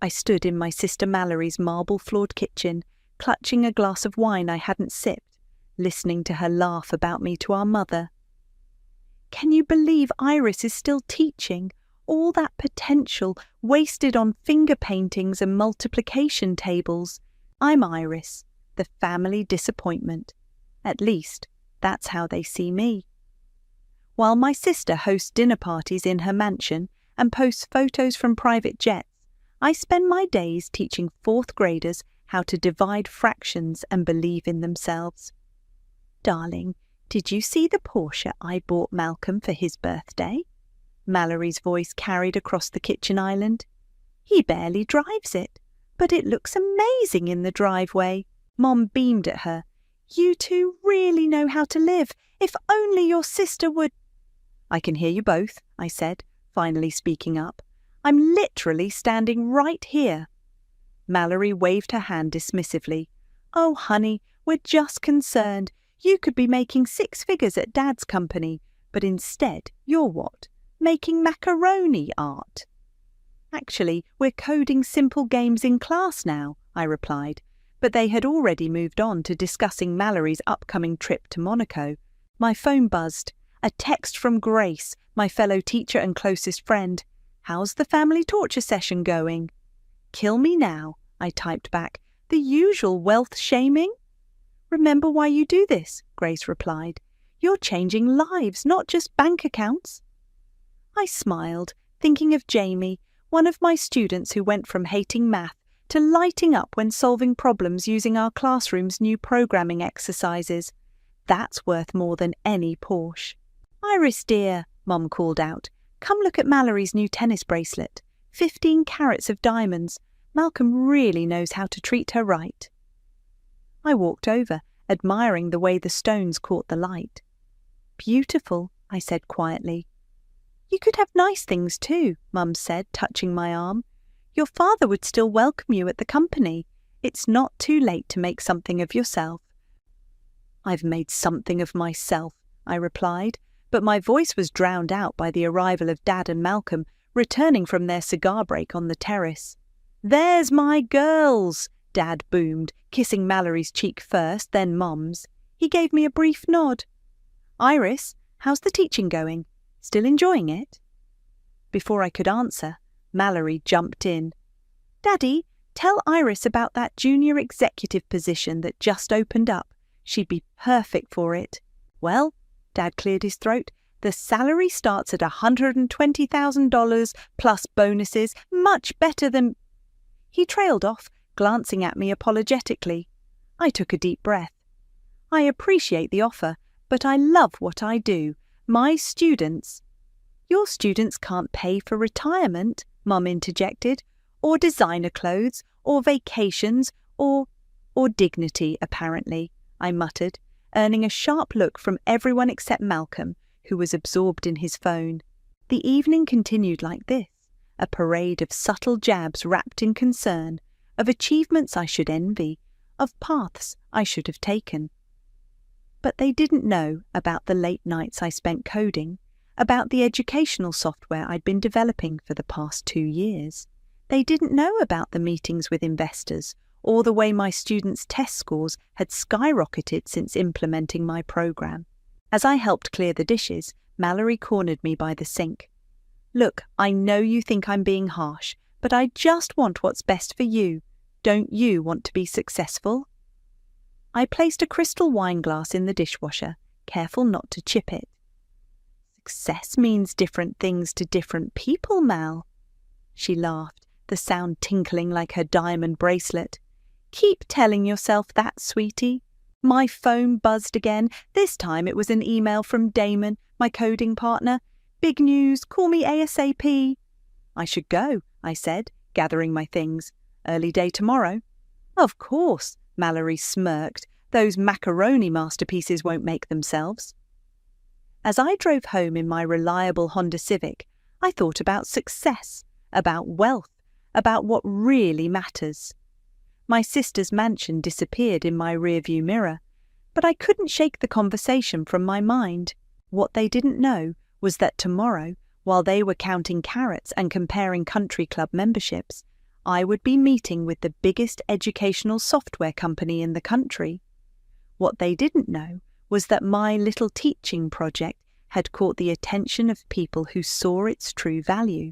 I stood in my sister Mallory's marble-floored kitchen, clutching a glass of wine I hadn't sipped, listening to her laugh about me to our mother. Can you believe Iris is still teaching? All that potential wasted on finger paintings and multiplication tables. I'm Iris, the family disappointment. At least, that's how they see me. While my sister hosts dinner parties in her mansion and posts photos from private jets, I spend my days teaching fourth graders how to divide fractions and believe in themselves. Darling, did you see the Porsche I bought Malcolm for his birthday? Mallory's voice carried across the kitchen island. He barely drives it, but it looks amazing in the driveway. Mom beamed at her. You two really know how to live. If only your sister would... I can hear you both, I said, finally speaking up. I'm literally standing right here. Mallory waved her hand dismissively. Oh, honey, we're just concerned. You could be making 6 figures at Dad's company, but instead you're what? Making macaroni art. Actually, we're coding simple games in class now, I replied, but they had already moved on to discussing Mallory's upcoming trip to Monaco. My phone buzzed. A text from Grace, my fellow teacher and closest friend. How's the family torture session going? Kill me now, I typed back. The usual wealth shaming? Remember why you do this, Grace replied. You're changing lives, not just bank accounts. I smiled, thinking of Jamie, one of my students who went from hating math to lighting up when solving problems using our classroom's new programming exercises. That's worth more than any Porsche. Iris dear, Mum called out, come look at Mallory's new tennis bracelet. 15 carats of diamonds. Malcolm really knows how to treat her right. I walked over, admiring the way the stones caught the light. Beautiful, I said quietly. You could have nice things too, Mum said, touching my arm. Your father would still welcome you at the company. It's not too late to make something of yourself. I've made something of myself, I replied, but my voice was drowned out by the arrival of Dad and Malcolm, returning from their cigar break on the terrace. There's my girls, Dad boomed, kissing Mallory's cheek first, then Mum's. He gave me a brief nod. Iris, how's the teaching going? Still enjoying it? Before I could answer, Mallory jumped in. Daddy, tell Iris about that junior executive position that just opened up. She'd be perfect for it. Well, Dad cleared his throat, the salary starts at $120,000 plus bonuses, much better than... He trailed off, glancing at me apologetically. I took a deep breath. I appreciate the offer, but I love what I do. My students... Your students can't pay for retirement, Mum interjected, or designer clothes, or vacations, or dignity, apparently, I muttered, earning a sharp look from everyone except Malcolm, who was absorbed in his phone. The evening continued like this, a parade of subtle jabs wrapped in concern, of achievements I should envy, of paths I should have taken. But they didn't know about the late nights I spent coding, about the educational software I'd been developing for the past 2 years. They didn't know about the meetings with investors, or the way my students' test scores had skyrocketed since implementing my program. As I helped clear the dishes, Mallory cornered me by the sink. Look, I know you think I'm being harsh, but I just want what's best for you. Don't you want to be successful? I placed a crystal wine glass in the dishwasher, careful not to chip it. Success means different things to different people, Mal. She laughed, the sound tinkling like her diamond bracelet. Keep telling yourself that, sweetie. My phone buzzed again. This time it was an email from Damon, my coding partner. Big news, call me ASAP. I should go, I said, gathering my things. Early day tomorrow. Of course, Mallory smirked. Those macaroni masterpieces won't make themselves. As I drove home in my reliable Honda Civic, I thought about success, about wealth, about what really matters. My sister's mansion disappeared in my rearview mirror, but I couldn't shake the conversation from my mind. What they didn't know was that tomorrow, while they were counting carrots and comparing country club memberships, I would be meeting with the biggest educational software company in the country. What they didn't know was that my little teaching project had caught the attention of people who saw its true value.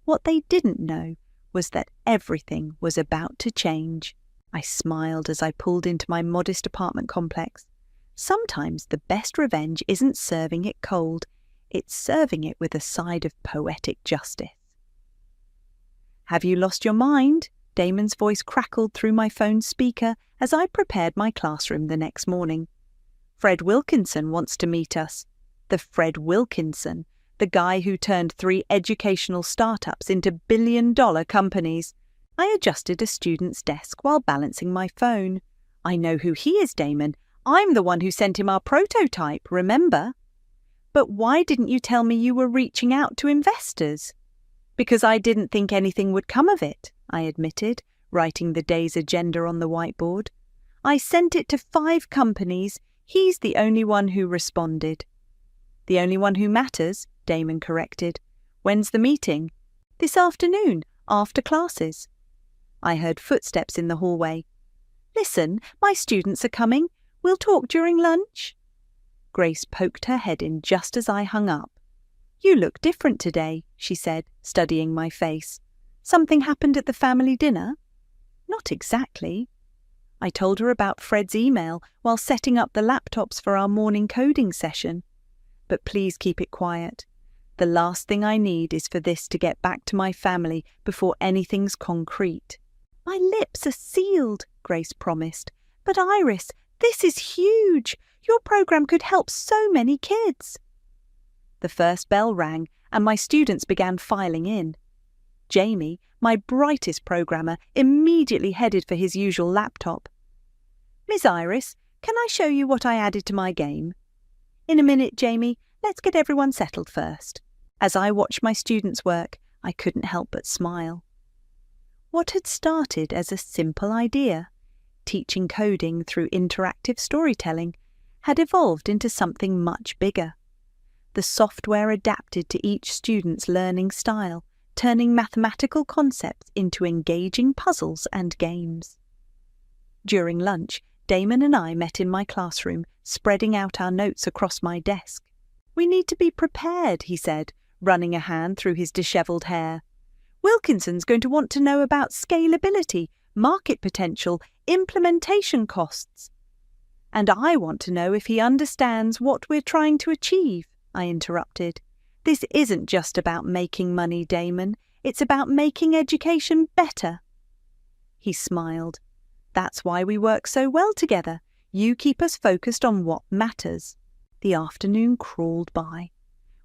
What they didn't know was that everything was about to change. I smiled as I pulled into my modest apartment complex. Sometimes the best revenge isn't serving it cold, it's serving it with a side of poetic justice. "Have you lost your mind?" Damon's voice crackled through my phone speaker as I prepared my classroom the next morning. "Fred Wilkinson wants to meet us." The Fred Wilkinson, the guy who turned 3 educational startups into billion-dollar companies. I adjusted a student's desk while balancing my phone. "I know who he is, Damon. I'm the one who sent him our prototype, remember?" "But why didn't you tell me you were reaching out to investors?" "Because I didn't think anything would come of it," I admitted, writing the day's agenda on the whiteboard. "I sent it to 5 companies. He's the only one who responded." "The only one who matters," Damon corrected. "When's the meeting?" "This afternoon, after classes." I heard footsteps in the hallway. "Listen, my students are coming. We'll talk during lunch." Grace poked her head in just as I hung up. "You look different today," she said, studying my face. "Something happened at the family dinner?" "Not exactly." I told her about Fred's email while setting up the laptops for our morning coding session. "But please keep it quiet. The last thing I need is for this to get back to my family before anything's concrete." "My lips are sealed," Grace promised. "But Iris, this is huge. Your program could help so many kids." The first bell rang and my students began filing in. Jamie, my brightest programmer, immediately headed for his usual laptop. "Miss Iris, can I show you what I added to my game?" "In a minute, Jamie. Let's get everyone settled first." As I watched my students work, I couldn't help but smile. What had started as a simple idea, teaching coding through interactive storytelling, had evolved into something much bigger. The software adapted to each student's learning style, turning mathematical concepts into engaging puzzles and games. During lunch, Damon and I met in my classroom, spreading out our notes across my desk. "We need to be prepared," he said, running a hand through his dishevelled hair. "Wilkinson's going to want to know about scalability, market potential, implementation costs." "And I want to know if he understands what we're trying to achieve," I interrupted. "This isn't just about making money, Damon. It's about making education better." He smiled. "That's why we work so well together. You keep us focused on what matters." The afternoon crawled by.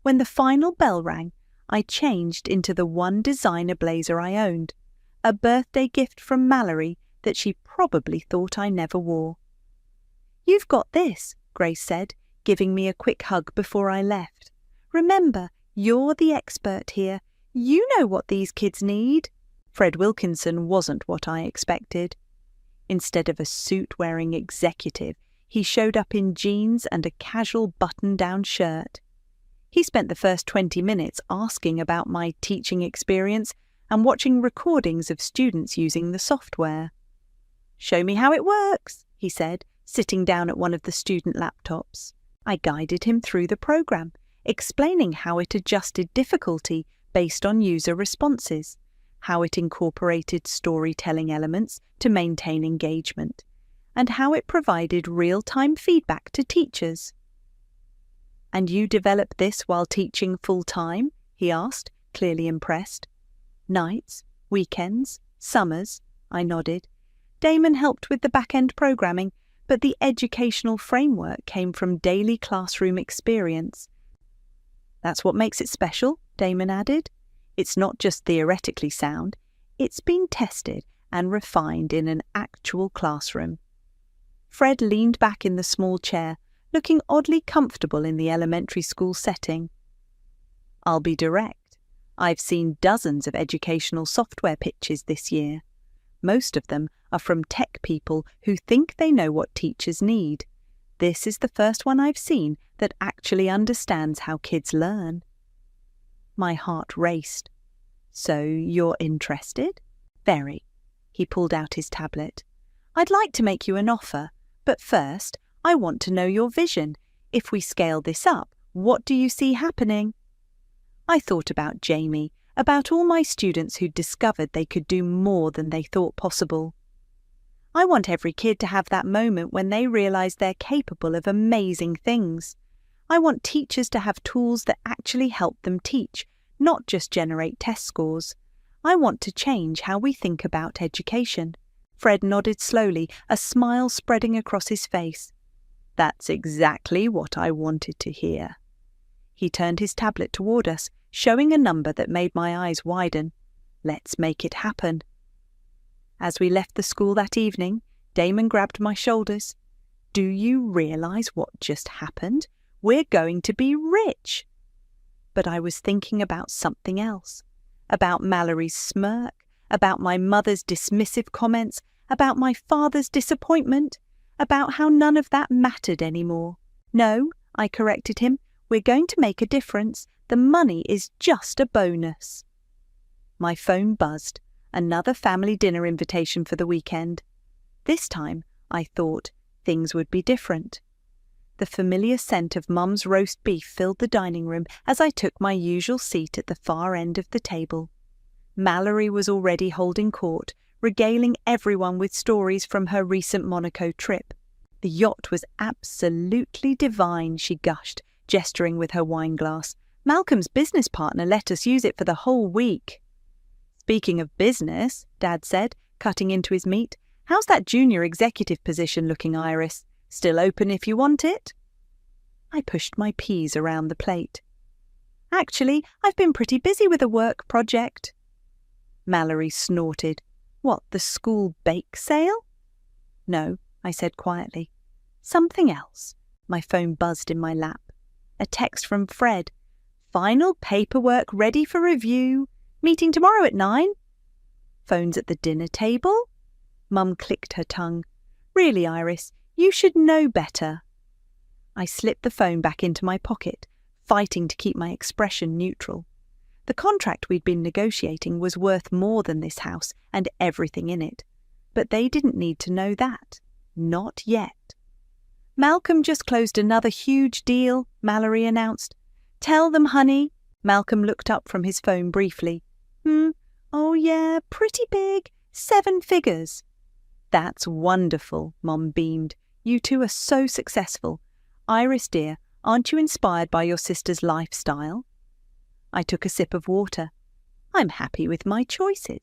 When the final bell rang, I changed into the one designer blazer I owned, a birthday gift from Mallory that she probably thought I never wore. "You've got this," Grace said, giving me a quick hug before I left. "Remember, you're the expert here. You know what these kids need." Fred Wilkinson wasn't what I expected. Instead of a suit-wearing executive, he showed up in jeans and a casual button-down shirt. He spent the first 20 minutes asking about my teaching experience and watching recordings of students using the software. "Show me how it works," he said, sitting down at one of the student laptops. I guided him through the program, explaining how it adjusted difficulty based on user responses, how it incorporated storytelling elements to maintain engagement, and how it provided real-time feedback to teachers. "And you developed this while teaching full-time?" he asked, clearly impressed. "Nights, weekends, summers," I nodded. Damon helped with the back-end programming, but the educational framework came from daily classroom experience. "That's what makes it special," Damon added. "It's not just theoretically sound, it's been tested and refined in an actual classroom." Fred leaned back in the small chair, looking oddly comfortable in the elementary school setting. "I'll be direct. I've seen dozens of educational software pitches this year. Most of them are from tech people who think they know what teachers need. This is the first one I've seen that actually understands how kids learn." My heart raced. "So you're interested?" Very. He pulled out his tablet. I'd like to make you an offer, but first, I want to know your vision. If we scale this up, what do you see happening? I thought about Jamie, about all my students who'd discovered they could do more than they thought possible. I want every kid to have that moment when they realize they're capable of amazing things. I want teachers to have tools that actually help them teach, not just generate test scores. I want to change how we think about education. Fred nodded slowly, a smile spreading across his face. That's exactly what I wanted to hear. He turned his tablet toward us, showing a number that made my eyes widen. Let's make it happen. As we left the school that evening, Damon grabbed my shoulders. Do you realize what just happened? We're going to be rich. But I was thinking about something else. About Mallory's smirk, about my mother's dismissive comments, about my father's disappointment, about how none of that mattered anymore. No, I corrected him, we're going to make a difference. The money is just a bonus. My phone buzzed. Another family dinner invitation for the weekend. This time, I thought, things would be different. The familiar scent of Mum's roast beef filled the dining room as I took my usual seat at the far end of the table. Mallory was already holding court, regaling everyone with stories from her recent Monaco trip. The yacht was absolutely divine, she gushed, gesturing with her wine glass. Malcolm's business partner let us use it for the whole week. Speaking of business, Dad said, cutting into his meat, how's that junior executive position looking, Iris? Still open if you want it? I pushed my peas around the plate. Actually, I've been pretty busy with a work project. Mallory snorted. What, the school bake sale? No, I said quietly. Something else. My phone buzzed in my lap. A text from Fred. Final paperwork ready for review. Meeting tomorrow at 9. Phone's at the dinner table? Mum clicked her tongue. Really, Iris, you should know better. I slipped the phone back into my pocket, fighting to keep my expression neutral. The contract we'd been negotiating was worth more than this house and everything in it. But they didn't need to know that. Not yet. Malcolm just closed another huge deal, Mallory announced. Tell them, honey. Malcolm looked up from his phone briefly. Oh yeah, pretty big. 7 figures. That's wonderful, Mum beamed. You two are so successful. Iris, dear, aren't you inspired by your sister's lifestyle? I took a sip of water. I'm happy with my choices.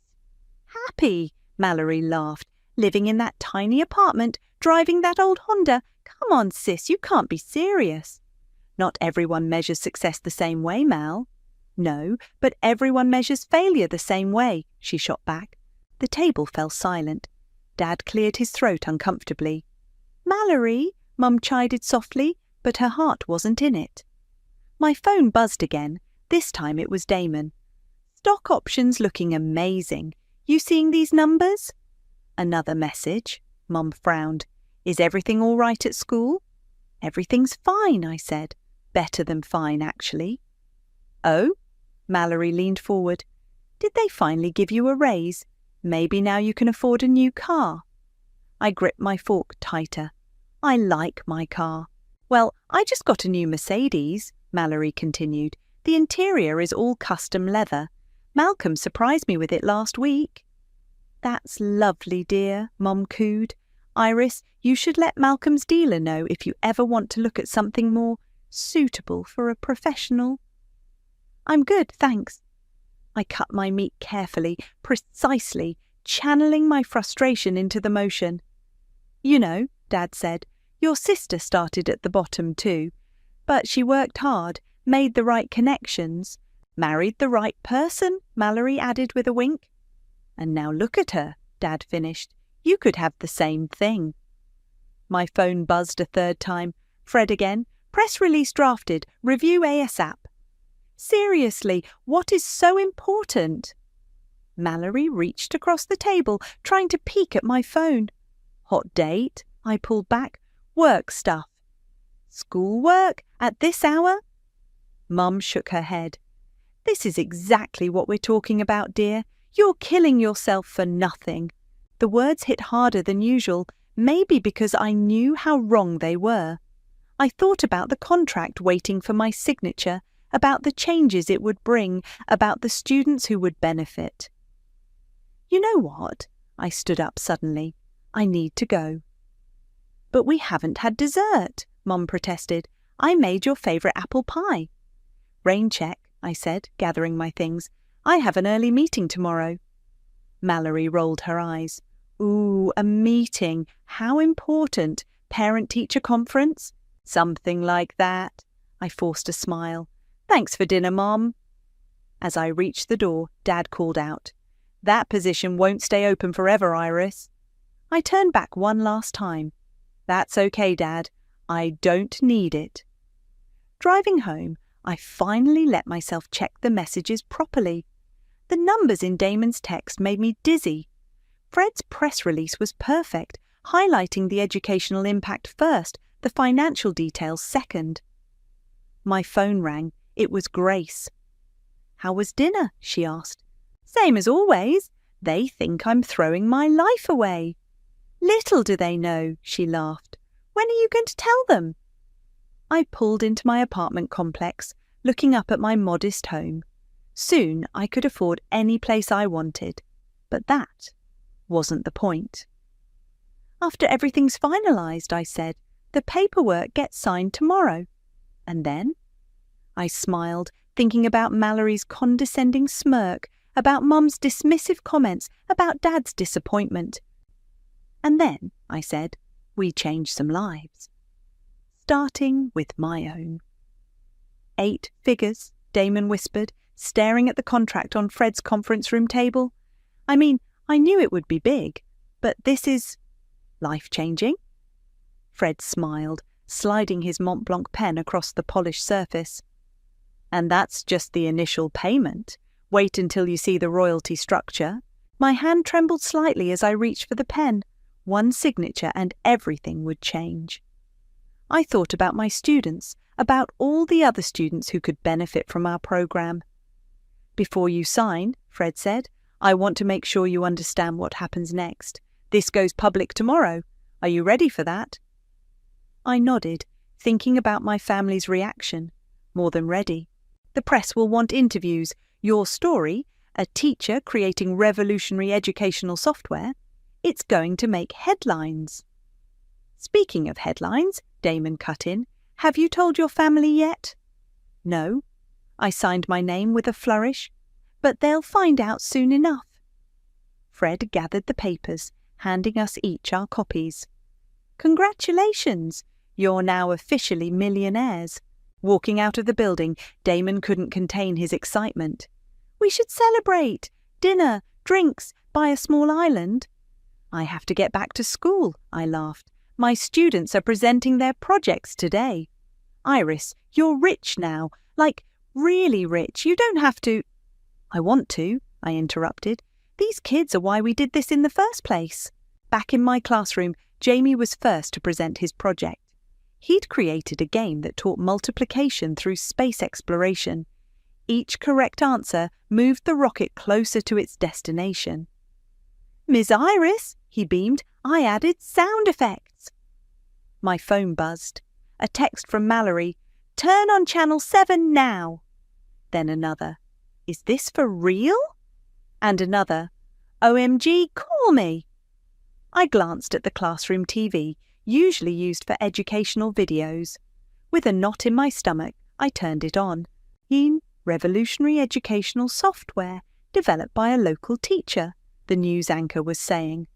Happy? Mallory laughed. Living in that tiny apartment, driving that old Honda. Come on, sis, you can't be serious. Not everyone measures success the same way, Mal. No, but everyone measures failure the same way, she shot back. The table fell silent. Dad cleared his throat uncomfortably. Mallory, Mum chided softly, but her heart wasn't in it. My phone buzzed again. This time it was Damon. Stock options looking amazing. You seeing these numbers? Another message. Mum frowned. Is everything all right at school? Everything's fine, I said. Better than fine, actually. Oh? Mallory leaned forward. Did they finally give you a raise? Maybe now you can afford a new car. I gripped my fork tighter. I like my car. Well, I just got a new Mercedes, Mallory continued. The interior is all custom leather. Malcolm surprised me with it last week. That's lovely, dear, Mum cooed. Iris, you should let Malcolm's dealer know if you ever want to look at something more suitable for a professional. I'm good, thanks. I cut my meat carefully, precisely, channeling my frustration into the motion. You know, Dad said, your sister started at the bottom too. But she worked hard, made the right connections, married the right person, Mallory added with a wink. And now look at her, Dad finished. You could have the same thing. My phone buzzed a third time. Fred again. Press release drafted. Review ASAP. Seriously, what is so important? Mallory reached across the table, trying to peek at my phone. Hot date? I pulled back. Work stuff. Schoolwork? At this hour? Mum shook her head. This is exactly what we're talking about, dear. "You're killing yourself for nothing." The words hit harder than usual, maybe because I knew how wrong they were. I thought about the contract waiting for my signature, about the changes it would bring, about the students who would benefit. "You know what?" I stood up suddenly. "I need to go." "But we haven't had dessert," Mum protested. "I made your favourite apple pie." "Rain check," I said, gathering my things. "I have an early meeting tomorrow." Mallory rolled her eyes. "Ooh, a meeting. How important? Parent-teacher conference?" "Something like that." I forced a smile. "Thanks for dinner, Mom." As I reached the door, Dad called out, "That position won't stay open forever, Iris." I turned back one last time. "That's okay, Dad. I don't need it." Driving home, I finally let myself check the messages properly. The numbers in Damon's text made me dizzy. Fred's press release was perfect, highlighting the educational impact first, the financial details second. My phone rang. It was Grace. "How was dinner?" she asked. "Same as always. They think I'm throwing my life away." "Little do they know," she laughed. "When are you going to tell them?" I pulled into my apartment complex, looking up at my modest home. Soon I could afford any place I wanted, but that wasn't the point. "After everything's finalised," I said, "the paperwork gets signed tomorrow." "And then?" I smiled, thinking about Mallory's condescending smirk, about Mum's dismissive comments, about Dad's disappointment. "And then," I said, "we change some lives. Starting with my own." 8 figures, Damon whispered, staring at the contract on Fred's conference room table. "I mean, I knew it would be big, but this is life-changing." Fred smiled, sliding his Mont Blanc pen across the polished surface. "And that's just the initial payment. Wait until you see the royalty structure." My hand trembled slightly as I reached for the pen. One signature and everything would change. I thought about my students, about all the other students who could benefit from our program. "Before you sign," Fred said, "I want to make sure you understand what happens next. This goes public tomorrow. Are you ready for that?" I nodded, thinking about my family's reaction. More than ready. The press will want interviews. Your story, a teacher creating revolutionary educational software, it's going to make headlines. "Speaking of headlines," Damon cut in, "have you told your family yet?" "No." I signed my name with a flourish. "But they'll find out soon enough." Fred gathered the papers, handing us each our copies. "Congratulations! You're now officially millionaires." Walking out of the building, Damon couldn't contain his excitement. "We should celebrate! Dinner, drinks, buy a small island." "I have to get back to school," I laughed. "My students are presenting their projects today." "Iris, you're rich now. Like, really rich. You don't have to—" "I want to," I interrupted. "These kids are why we did this in the first place." Back in my classroom, Jamie was first to present his project. He'd created a game that taught multiplication through space exploration. Each correct answer moved the rocket closer to its destination. "Miss Iris," he beamed, "I added sound effects." My phone buzzed. A text from Mallory. "Turn on channel 7 now." Then another. "Is this for real?" And another. "OMG, call me." I glanced at the classroom TV, usually used for educational videos. With a knot in my stomach, I turned it on. Revolutionary educational software developed by a local teacher, the news anchor was saying.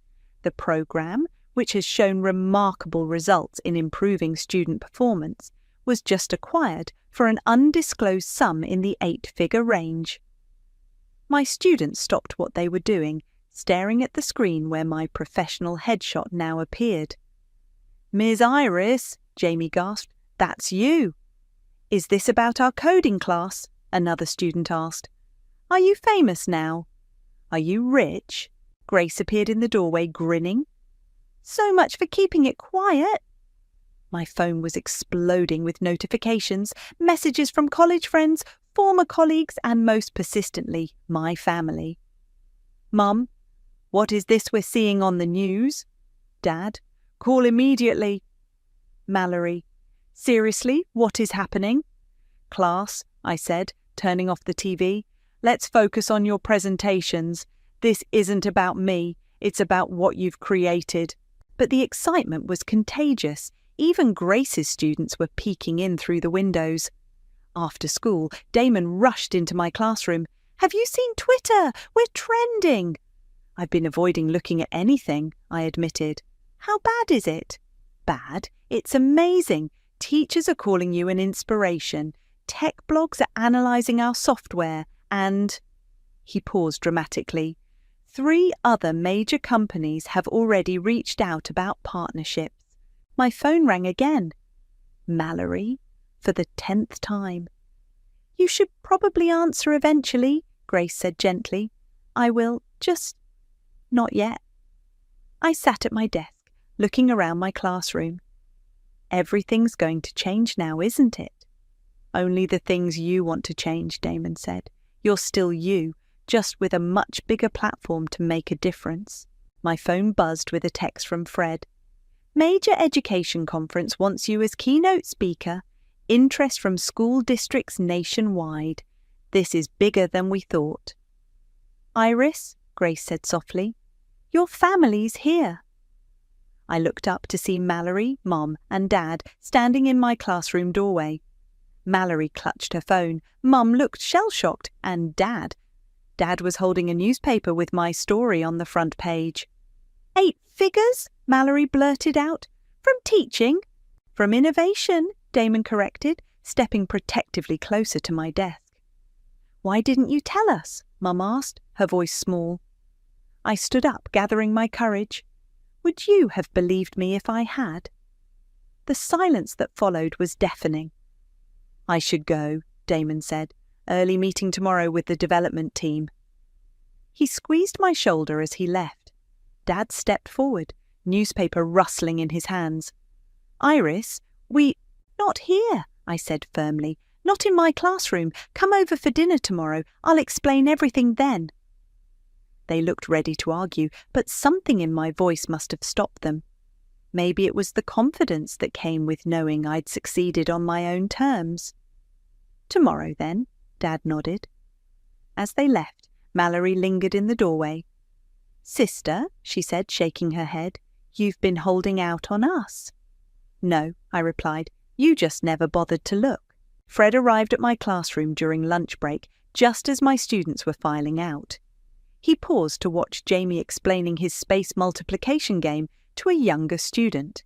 The program, which has shown remarkable results in improving student performance, was just acquired for an undisclosed sum in the 8-figure range. My students stopped what they were doing, staring at the screen where my professional headshot now appeared. "Ms. Iris," Jamie gasped, "that's you." "Is this about our coding class?" another student asked. "Are you famous now?" "Are you rich?" Grace appeared in the doorway, grinning. "So much for keeping it quiet." My phone was exploding with notifications, messages from college friends, former colleagues, and most persistently, my family. Mum, what is this we're seeing on the news? Dad, call immediately. Mallory, seriously, what is happening? Class, I said, turning off the TV, let's focus on your presentations. This isn't about me, it's about what you've created. But the excitement was contagious. Even Grace's students were peeking in through the windows. After school, Damon rushed into my classroom. Have you seen Twitter? We're trending. I've been avoiding looking at anything, I admitted. How bad is it? Bad? It's amazing. Teachers are calling you an inspiration. Tech blogs are analysing our software. And, he paused dramatically, 3 other major companies have already reached out about partnerships. My phone rang again. Mallory, for the 10th time. You should probably answer eventually, Grace said gently. I will, just not yet. I sat at my desk, looking around my classroom. Everything's going to change now, isn't it? Only the things you want to change, Damon said. You're still you, just with a much bigger platform to make a difference. My phone buzzed with a text from Fred. Major Education Conference wants you as keynote speaker. Interest from school districts nationwide. This is bigger than we thought. Iris, Grace said softly, your family's here. I looked up to see Mallory, Mum, and Dad standing in my classroom doorway. Mallory clutched her phone, Mum looked shell-shocked, and Dad was holding a newspaper with my story on the front page. 8 figures? Mallory blurted out. From teaching? From innovation, Damon corrected, stepping protectively closer to my desk. Why didn't you tell us? Mum asked, her voice small. I stood up, gathering my courage. Would you have believed me if I had? The silence that followed was deafening. I should go, Damon said. Early meeting tomorrow with the development team. He squeezed my shoulder as he left. Dad stepped forward, newspaper rustling in his hands. Iris, not here, I said firmly. Not in my classroom. Come over for dinner tomorrow. I'll explain everything then. They looked ready to argue, but something in my voice must have stopped them. Maybe it was the confidence that came with knowing I'd succeeded on my own terms. Tomorrow, then, Dad nodded. As they left, Mallory lingered in the doorway. Sister, she said, shaking her head, you've been holding out on us. No, I replied, you just never bothered to look. Fred arrived at my classroom during lunch break, just as my students were filing out. He paused to watch Jamie explaining his space multiplication game to a younger student.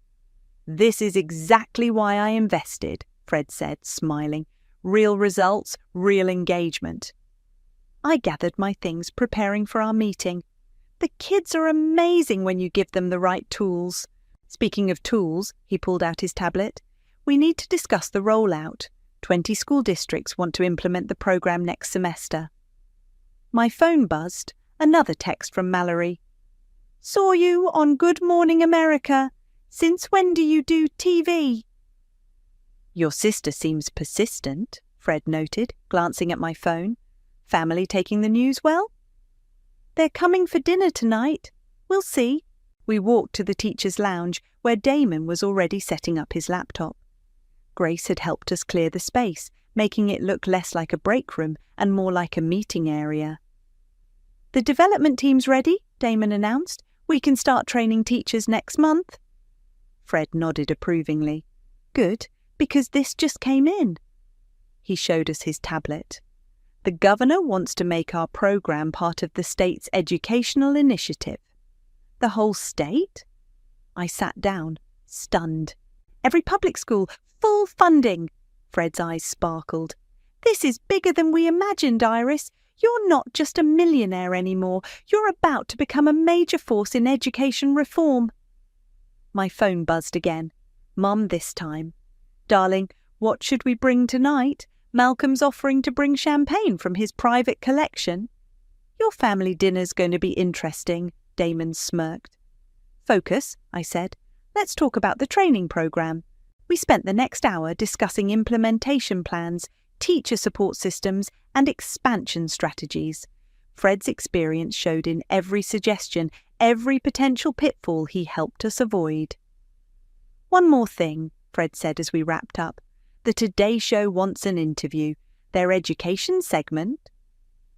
This is exactly why I invested, Fred said, smiling. Real results, real engagement. I gathered my things, preparing for our meeting. The kids are amazing when you give them the right tools. Speaking of tools, he pulled out his tablet. We need to discuss the rollout. 20 school districts want to implement the program next semester. My phone buzzed. Another text from Mallory. Saw you on Good Morning America. Since when do you do TV? Your sister seems persistent, Fred noted, glancing at my phone. Family taking the news well? They're coming for dinner tonight. We'll see. We walked to the teacher's lounge, where Damon was already setting up his laptop. Grace had helped us clear the space, making it look less like a break room and more like a meeting area. The development team's ready, Damon announced. We can start training teachers next month. Fred nodded approvingly. Good, because this just came in. He showed us his tablet. The governor wants to make our program part of the state's educational initiative. The whole state? I sat down, stunned. Every public school, full funding. Fred's eyes sparkled. This is bigger than we imagined, Iris. You're not just a millionaire anymore. You're about to become a major force in education reform. My phone buzzed again. Mum this time. Darling, what should we bring tonight? Malcolm's offering to bring champagne from his private collection. Your family dinner's going to be interesting, Damon smirked. Focus, I said. Let's talk about the training program. We spent the next hour discussing implementation plans, teacher support systems, and expansion strategies. Fred's experience showed in every suggestion, every potential pitfall he helped us avoid. "One more thing," Fred said as we wrapped up. "The Today Show wants an interview. Their education segment."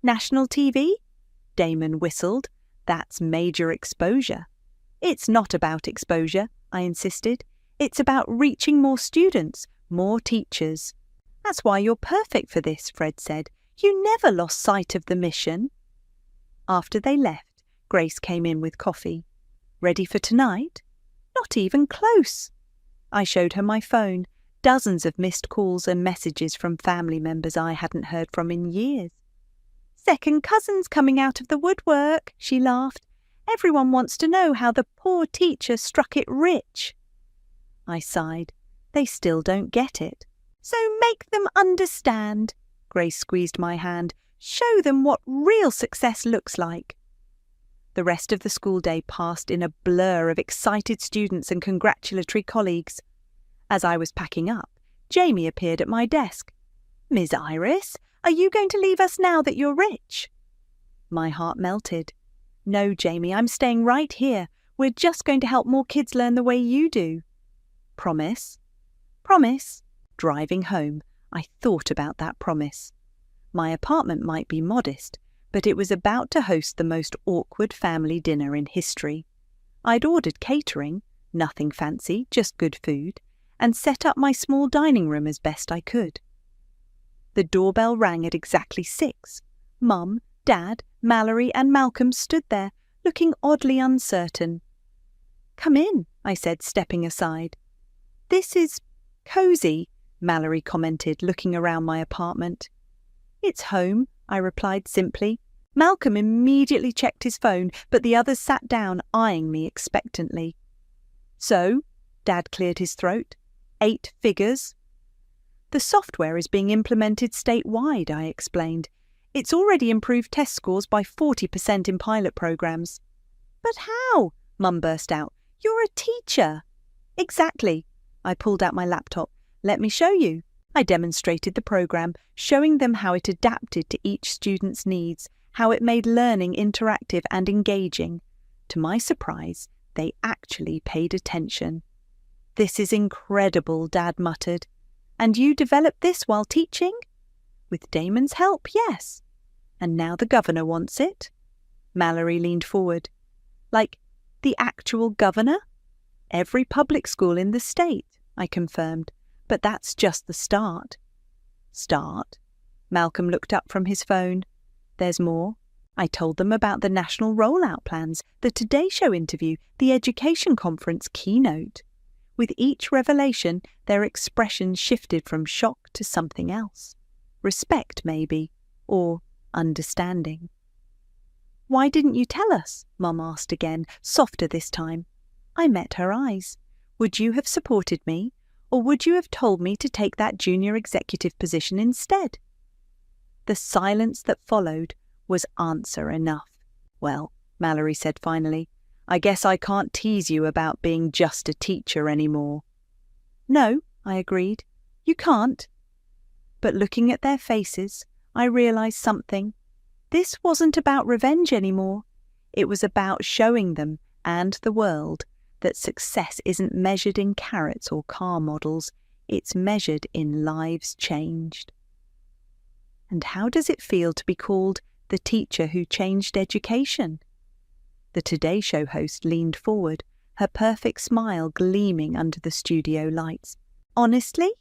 "National TV?" Damon whistled. "That's major exposure." "It's not about exposure," I insisted. "It's about reaching more students, more teachers." "That's why you're perfect for this," Fred said. "You never lost sight of the mission." After they left, Grace came in with coffee. "Ready for tonight?" "Not even close." I showed her my phone, dozens of missed calls and messages from family members I hadn't heard from in years. "Second cousins coming out of the woodwork," she laughed. "Everyone wants to know how the poor teacher struck it rich." I sighed. They still don't get it. "So make them understand." Grace squeezed my hand. "Show them what real success looks like." The rest of the school day passed in a blur of excited students and congratulatory colleagues. As I was packing up, Jamie appeared at my desk. "Ms. Iris, are you going to leave us now that you're rich?" My heart melted. "No, Jamie, I'm staying right here. We're just going to help more kids learn the way you do." "Promise?" "Promise." Driving home, I thought about that promise. My apartment might be modest, but it was about to host the most awkward family dinner in history. I'd ordered catering, nothing fancy, just good food, and set up my small dining room as best I could. The doorbell rang at exactly 6. Mum, Dad, Mallory and Malcolm stood there, looking oddly uncertain. "Come in," I said, stepping aside. "This is cosy," Mallory commented, looking around my apartment. "It's home," I replied simply. Malcolm immediately checked his phone, but the others sat down, eyeing me expectantly. "So?" Dad cleared his throat. "8 figures?" "The software is being implemented statewide," I explained. "It's already improved test scores by 40% in pilot programs." "But how?" Mum burst out. "You're a teacher." "Exactly." I pulled out my laptop. "Let me show you." I demonstrated the program, showing them how it adapted to each student's needs, how it made learning interactive and engaging. To my surprise, they actually paid attention. "This is incredible," Dad muttered. "And you developed this while teaching?" "With Damon's help, yes." "And now the governor wants it?" Mallory leaned forward. "Like, the actual governor?" "Every public school in the state," I confirmed. "But that's just the start." "Start?" Malcolm looked up from his phone. "There's more." I told them about the national rollout plans, the Today Show interview, the education conference keynote. With each revelation, their expression shifted from shock to something else. Respect, maybe, or understanding. "Why didn't you tell us?" Mum asked again, softer this time. I met her eyes. "Would you have supported me? Or would you have told me to take that junior executive position instead?" The silence that followed was answer enough. "Well," Mallory said finally, "I guess I can't tease you about being just a teacher anymore." "No," I agreed, "you can't." But looking at their faces, I realized something. This wasn't about revenge anymore. It was about showing them, and the world, that success isn't measured in carrots or car models, it's measured in lives changed. And how does it feel to be called the teacher who changed education? The Today Show host leaned forward, her perfect smile gleaming under the studio lights. "Honestly?"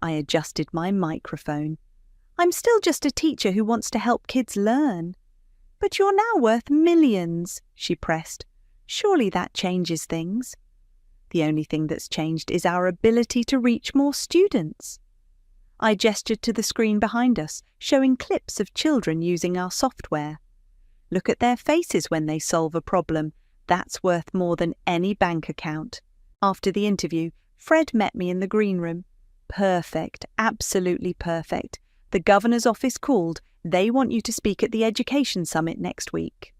I adjusted my microphone. "I'm still just a teacher who wants to help kids learn." "But you're now worth millions," she pressed. "Surely that changes things." "The only thing that's changed is our ability to reach more students." I gestured to the screen behind us, showing clips of children using our software. "Look at their faces when they solve a problem. That's worth more than any bank account." After the interview, Fred met me in the green room. "Perfect, absolutely perfect. The governor's office called. They want you to speak at the Education Summit next week."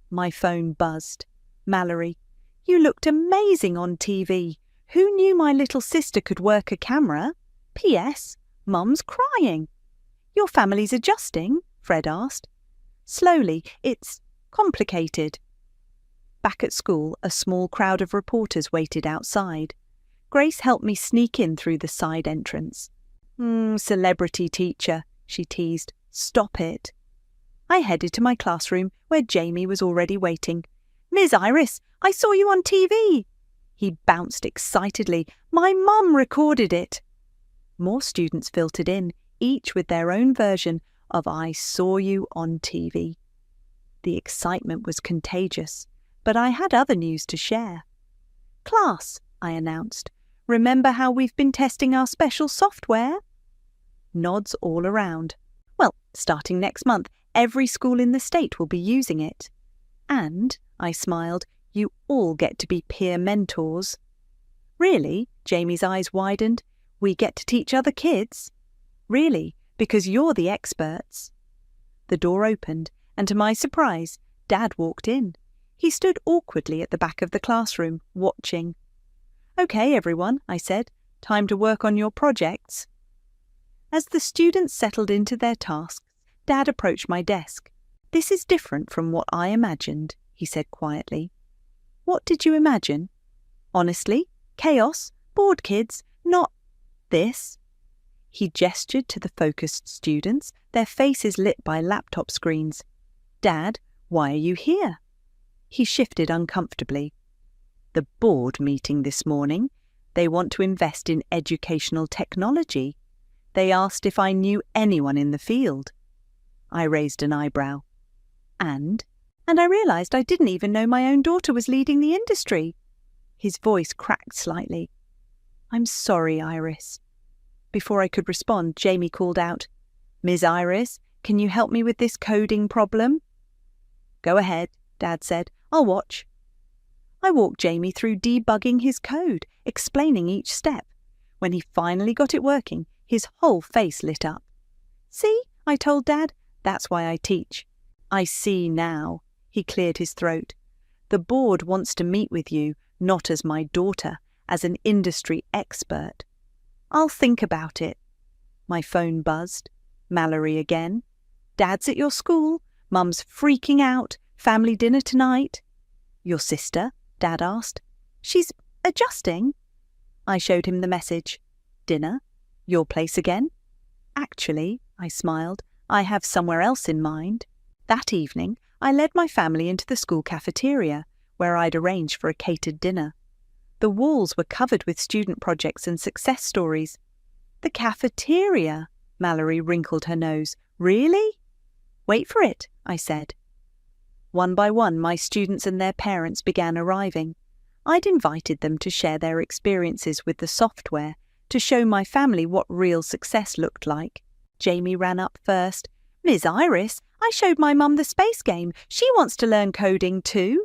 My phone buzzed. "Mallory, you looked amazing on TV. Who knew my little sister could work a camera? P.S. Mum's crying." "Your family's adjusting?" Fred asked. Slowly, it's complicated. Back at school, a small crowd of reporters waited outside. Grace helped me sneak in through the side entrance. Celebrity teacher, she teased. Stop it. I headed to my classroom, where Jamie was already waiting. Ms. Iris, I saw you on TV. He bounced excitedly. My mum recorded it. More students filtered in, each with their own version of I saw you on TV. The excitement was contagious, but I had other news to share. Class, I announced, remember how we've been testing our special software? Nods all around. Well, starting next month, every school in the state will be using it. And, I smiled, you all get to be peer mentors. Really? Jamie's eyes widened. We get to teach other kids? Really? Because you're the experts. The door opened, and to my surprise, Dad walked in. He stood awkwardly at the back of the classroom, watching. Okay, everyone, I said. Time to work on your projects. As the students settled into their tasks, Dad approached my desk. This is different from what I imagined, he said quietly. What did you imagine? Honestly, chaos, bored kids, not this. He gestured to the focused students, their faces lit by laptop screens. Dad, why are you here? He shifted uncomfortably. The board meeting this morning. They want to invest in educational technology. They asked if I knew anyone in the field. I raised an eyebrow. And I realised I didn't even know my own daughter was leading the industry. His voice cracked slightly. I'm sorry, Iris. Before I could respond, Jamie called out, Ms. Iris, can you help me with this coding problem? Go ahead, Dad said. I'll watch. I walked Jamie through debugging his code, explaining each step. When he finally got it working, his whole face lit up. See, I told Dad, that's why I teach. I see now. He cleared his throat. The board wants to meet with you, not as my daughter, as an industry expert. I'll think about it. My phone buzzed. Mallory again. Dad's at your school. Mum's freaking out. Family dinner tonight. Your sister? Dad asked. She's adjusting. I showed him the message. Dinner? Your place again? Actually, I smiled, I have somewhere else in mind. That evening, I led my family into the school cafeteria, where I'd arranged for a catered dinner. The walls were covered with student projects and success stories. The cafeteria? Mallory wrinkled her nose. Really? Wait for it, I said. One by one, my students and their parents began arriving. I'd invited them to share their experiences with the software, to show my family what real success looked like. Jamie ran up first. Ms. Iris, I showed my mum the space game. She wants to learn coding too.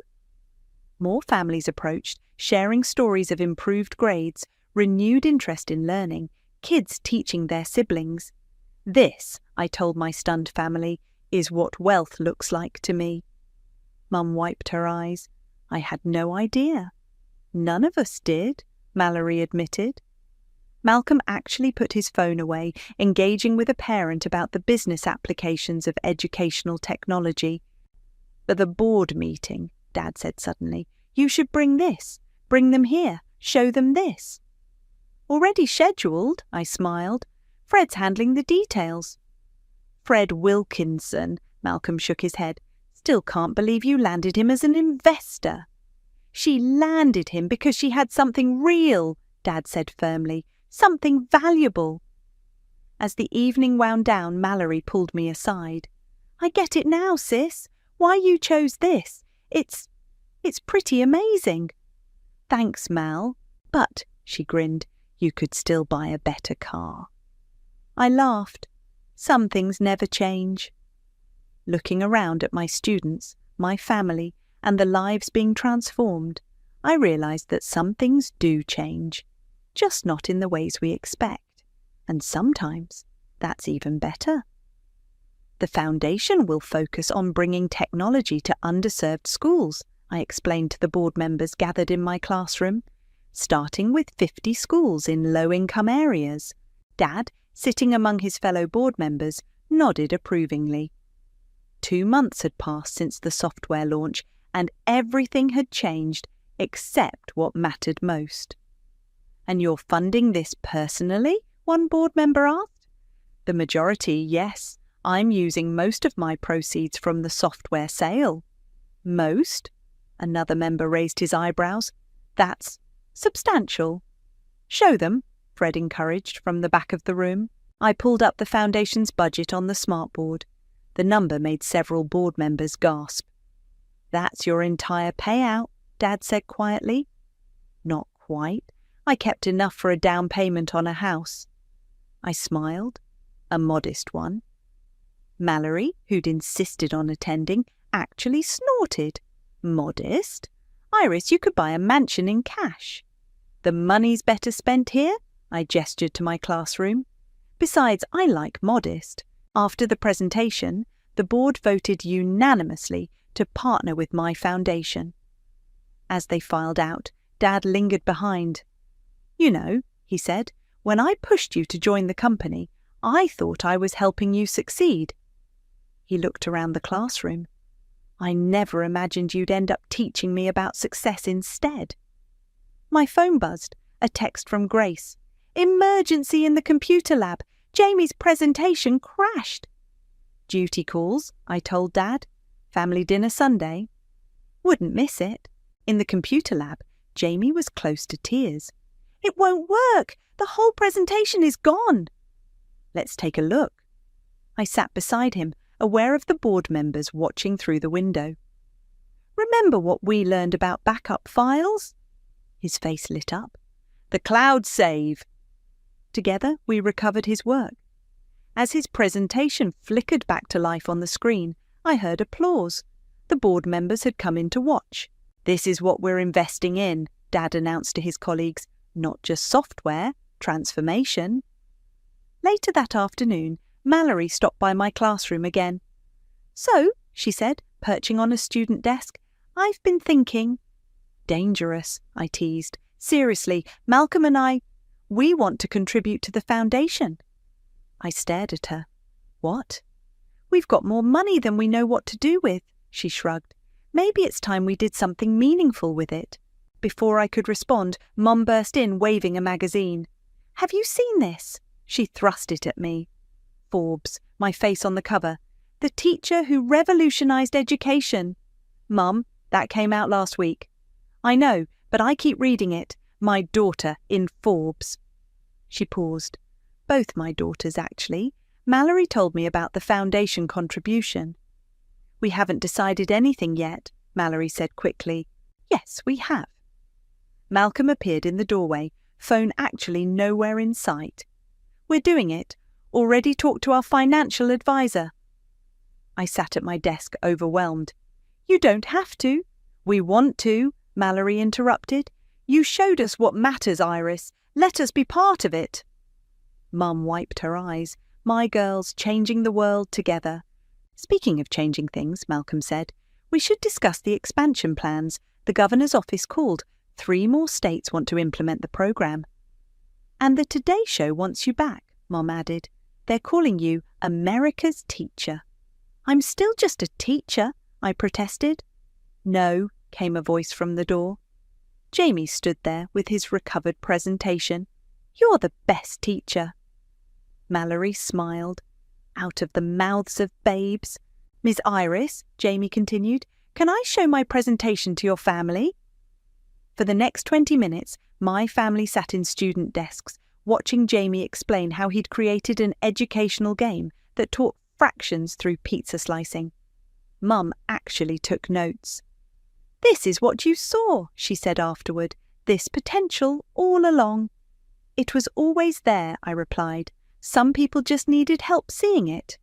More families approached, sharing stories of improved grades, renewed interest in learning, kids teaching their siblings. This, I told my stunned family, is what wealth looks like to me. Mum wiped her eyes. I had no idea. None of us did, Mallory admitted. Malcolm actually put his phone away, engaging with a parent about the business applications of educational technology. For the board meeting, Dad said suddenly, you should bring this. Bring them here. Show them this. Already scheduled, I smiled. Fred's handling the details. Fred Wilkinson, Malcolm shook his head. Still can't believe you landed him as an investor. She landed him because she had something real, Dad said firmly. Something valuable. As the evening wound down, Mallory pulled me aside. I get it now, sis. Why you chose this. It's pretty amazing. Thanks, Mal. But, she grinned, you could still buy a better car. I laughed. Some things never change. Looking around at my students, my family, and the lives being transformed, I realized that some things do change, just not in the ways we expect, and sometimes that's even better. The foundation will focus on bringing technology to underserved schools, I explained to the board members gathered in my classroom, starting with 50 schools in low-income areas. Dad, sitting among his fellow board members, nodded approvingly. 2 months had passed since the software launch, and everything had changed except what mattered most. "And you're funding this personally?" one board member asked. "The majority, yes. I'm using most of my proceeds from the software sale." "Most?" Another member raised his eyebrows. "That's substantial." "Show them," Fred encouraged from the back of the room. I pulled up the foundation's budget on the smartboard. The number made several board members gasp. "That's your entire payout," Dad said quietly. "Not quite. I kept enough for a down payment on a house." I smiled. A modest one. Mallory, who'd insisted on attending, actually snorted. "Modest? Iris, you could buy a mansion in cash." "The money's better spent here," I gestured to my classroom. "Besides, I like modest." After the presentation, the board voted unanimously to partner with my foundation. As they filed out, Dad lingered behind. "You know," he said, "when I pushed you to join the company, I thought I was helping you succeed." He looked around the classroom. "I never imagined you'd end up teaching me about success instead." My phone buzzed, a text from Grace. "Emergency in the computer lab. Jamie's presentation crashed." "Duty calls," I told Dad. "Family dinner Sunday." "Wouldn't miss it." In the computer lab, Jamie was close to tears. "It won't work. The whole presentation is gone." "Let's take a look." I sat beside him, aware of the board members watching through the window. "Remember what we learned about backup files?" His face lit up. "The cloud save." Together, we recovered his work. As his presentation flickered back to life on the screen, I heard applause. The board members had come in to watch. "This is what we're investing in," Dad announced to his colleagues. "Not just software, transformation." Later that afternoon, Mallory stopped by my classroom again. "So," she said, perching on a student desk, "I've been thinking—" "Dangerous," I teased. "Seriously, Malcolm and we want to contribute to the foundation." I stared at her. "What?" "We've got more money than we know what to do with," she shrugged. "Maybe it's time we did something meaningful with it." Before I could respond, Mom burst in waving a magazine. "Have you seen this?" She thrust it at me. Forbes, my face on the cover. "The teacher who revolutionized education." "Mum, that came out last week." "I know, but I keep reading it. My daughter in Forbes." She paused. "Both my daughters, actually. Mallory told me about the foundation contribution." "We haven't decided anything yet," Mallory said quickly. "Yes, we have." Malcolm appeared in the doorway, phone actually nowhere in sight. "We're doing it. Already talked to our financial advisor." I sat at my desk, overwhelmed. "You don't have to." "We want to," Mallory interrupted. "You showed us what matters, Iris. Let us be part of it." Mum wiped her eyes. "My girls changing the world together." "Speaking of changing things," Malcolm said, "we should discuss the expansion plans. The governor's office called. 3 more states want to implement the program." "And the Today Show wants you back," Mom added. "They're calling you America's teacher." "I'm still just a teacher," I protested. "No," came a voice from the door. Jamie stood there with his recovered presentation. "You're the best teacher." Mallory smiled. "Out of the mouths of babes." "Miss Iris," Jamie continued, "can I show my presentation to your family?" For the next 20 minutes, my family sat in student desks, watching Jamie explain how he'd created an educational game that taught fractions through pizza slicing. Mum actually took notes. "This is what you saw," she said afterward, "this potential all along." "It was always there," I replied. "Some people just needed help seeing it."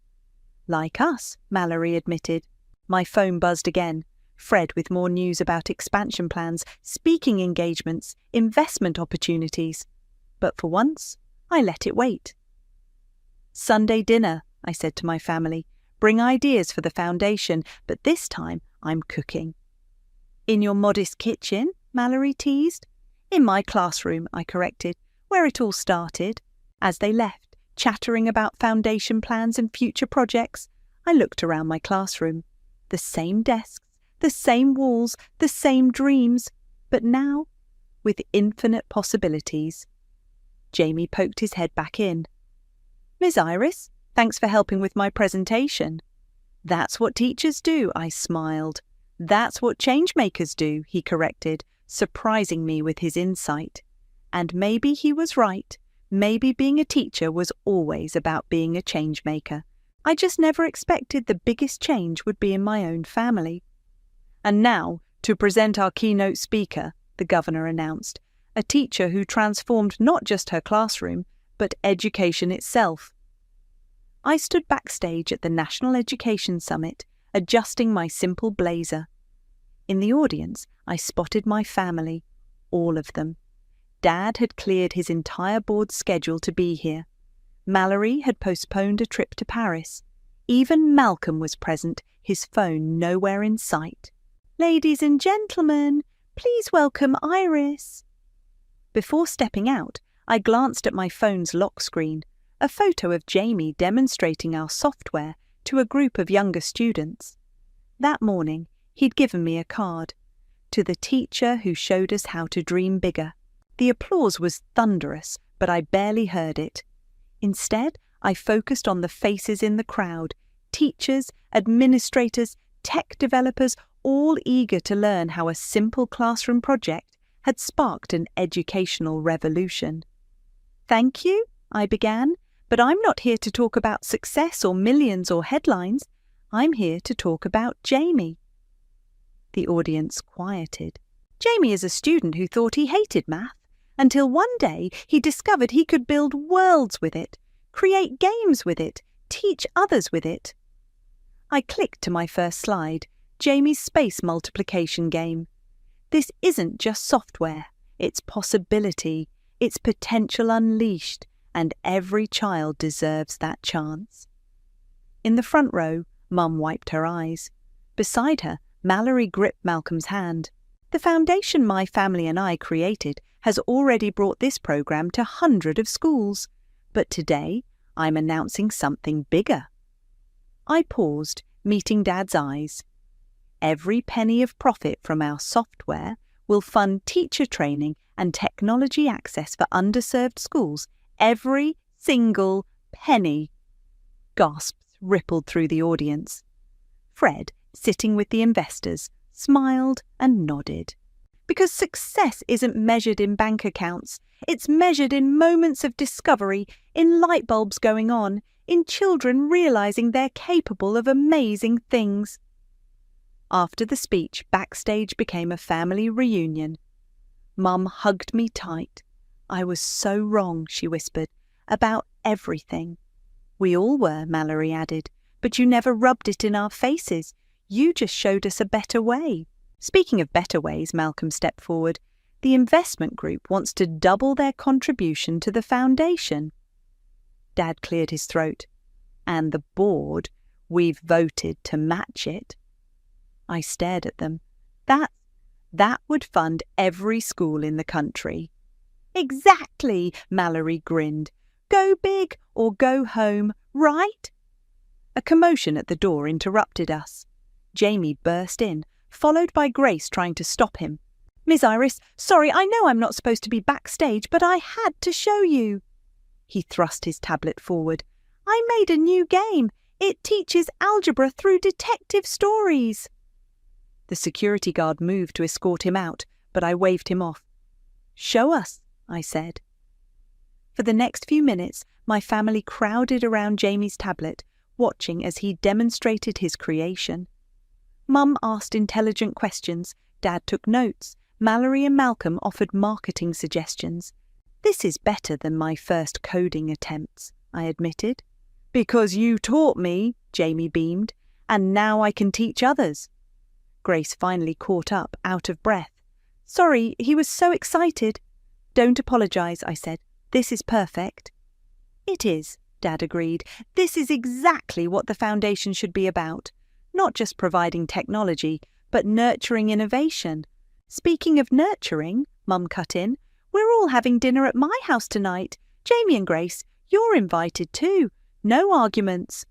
"Like us," Mallory admitted. My phone buzzed again. Fred with more news about expansion plans, speaking engagements, investment opportunities. But for once, I let it wait. "Sunday dinner," I said to my family. "Bring ideas for the foundation, but this time I'm cooking." "In your modest kitchen?" Mallory teased. "In my classroom," I corrected, "where it all started." As they left, chattering about foundation plans and future projects, I looked around my classroom. The same desks, the same walls, the same dreams, but now with infinite possibilities. Jamie poked his head back in. "Miss Iris, thanks for helping with my presentation." "That's what teachers do," I smiled. "That's what changemakers do," he corrected, surprising me with his insight. And maybe he was right. Maybe being a teacher was always about being a changemaker. I just never expected the biggest change would be in my own family. "And now, to present our keynote speaker," the governor announced, a teacher who transformed not just her classroom, but education itself. I stood backstage at the National Education Summit, adjusting my simple blazer. In the audience, I spotted my family, all of them. Dad had cleared his entire board schedule to be here. Mallory had postponed a trip to Paris. Even Malcolm was present, his phone nowhere in sight. "Ladies and gentlemen, please welcome Iris." Before stepping out, I glanced at my phone's lock screen, a photo of Jamie demonstrating our software to a group of younger students. That morning, he'd given me a card. "To the teacher who showed us how to dream bigger." The applause was thunderous, but I barely heard it. Instead, I focused on the faces in the crowd, teachers, administrators, tech developers, all eager to learn how a simple classroom project had sparked an educational revolution. "Thank you," I began, "but I'm not here to talk about success or millions or headlines. I'm here to talk about Jamie." The audience quieted. Jamie is a student who thought he hated math, until one day he discovered he could build worlds with it, create games with it, teach others with it. I clicked to my first slide, Jamie's space multiplication game. This isn't just software, it's possibility, it's potential unleashed, and every child deserves that chance. In the front row, Mum wiped her eyes. Beside her, Mallory gripped Malcolm's hand. "The foundation my family and I created has already brought this program to hundreds of schools. But today, I'm announcing something bigger." I paused, meeting Dad's eyes. "Every penny of profit from our software will fund teacher training and technology access for underserved schools. Every single penny." Gasps rippled through the audience. Fred, sitting with the investors, smiled and nodded. Because success isn't measured in bank accounts. It's measured in moments of discovery, in light bulbs going on, in children realizing they're capable of amazing things. After the speech, backstage became a family reunion. Mum hugged me tight. "I was so wrong," she whispered, "about everything." "We all were," Mallory added, "but you never rubbed it in our faces. You just showed us a better way." Speaking of better ways, Malcolm stepped forward. "The investment group wants to double their contribution to the foundation." Dad cleared his throat. "And the board, we've voted to match it." I stared at them. That would fund every school in the country." "Exactly," Mallory grinned. "Go big or go home, right?" A commotion at the door interrupted us. Jamie burst in, followed by Grace trying to stop him. "Miss Iris, sorry, I know I'm not supposed to be backstage, but I had to show you." He thrust his tablet forward. "I made a new game. It teaches algebra through detective stories." The security guard moved to escort him out, but I waved him off. "Show us," I said. For the next few minutes, my family crowded around Jamie's tablet, watching as he demonstrated his creation. Mum asked intelligent questions, Dad took notes, Mallory and Malcolm offered marketing suggestions. "This is better than my first coding attempts," I admitted. "Because you taught me," Jamie beamed, "and now I can teach others." Grace finally caught up, out of breath. "Sorry, he was so excited." "Don't apologise," I said. "This is perfect." "It is," Dad agreed. "This is exactly what the foundation should be about. Not just providing technology, but nurturing innovation." "Speaking of nurturing," Mum cut in, "we're all having dinner at my house tonight. Jamie and Grace, you're invited too. No arguments."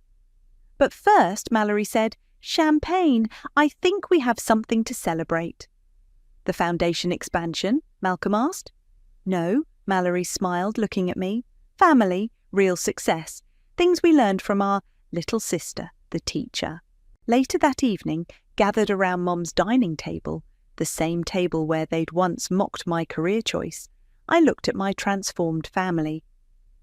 But first, Mallory said, champagne, I think we have something to celebrate. The foundation expansion? Malcolm asked. No, Mallory smiled, looking at me. Family, real success. Things we learned from our little sister, the teacher. Later that evening, gathered around Mom's dining table, the same table where they'd once mocked my career choice, I looked at my transformed family.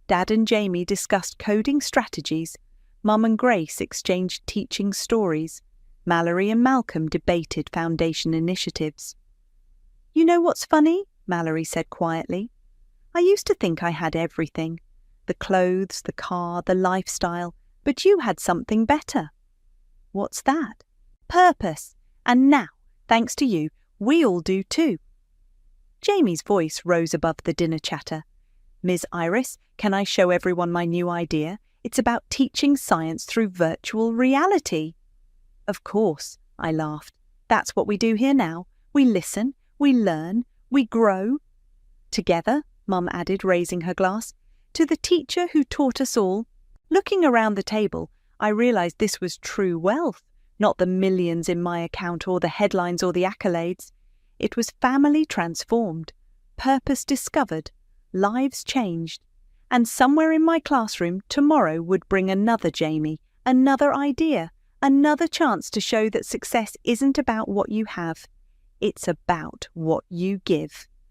Dad and Jamie discussed coding strategies. Mum and Grace exchanged teaching stories. Mallory and Malcolm debated foundation initiatives. You know what's funny? Mallory said quietly. I used to think I had everything. The clothes, the car, the lifestyle, but you had something better. What's that? Purpose. And now, thanks to you, we all do too. Jamie's voice rose above the dinner chatter. Ms. Iris, can I show everyone my new idea? It's about teaching science through virtual reality. Of course, I laughed. That's what we do here now. We listen, we learn, we grow. Together, Mum added, raising her glass, to the teacher who taught us all. Looking around the table, I realized this was true wealth, not the millions in my account or the headlines or the accolades. It was family transformed, purpose discovered, lives changed, and somewhere in my classroom tomorrow would bring another Jamie, another idea, another chance to show that success isn't about what you have, it's about what you give.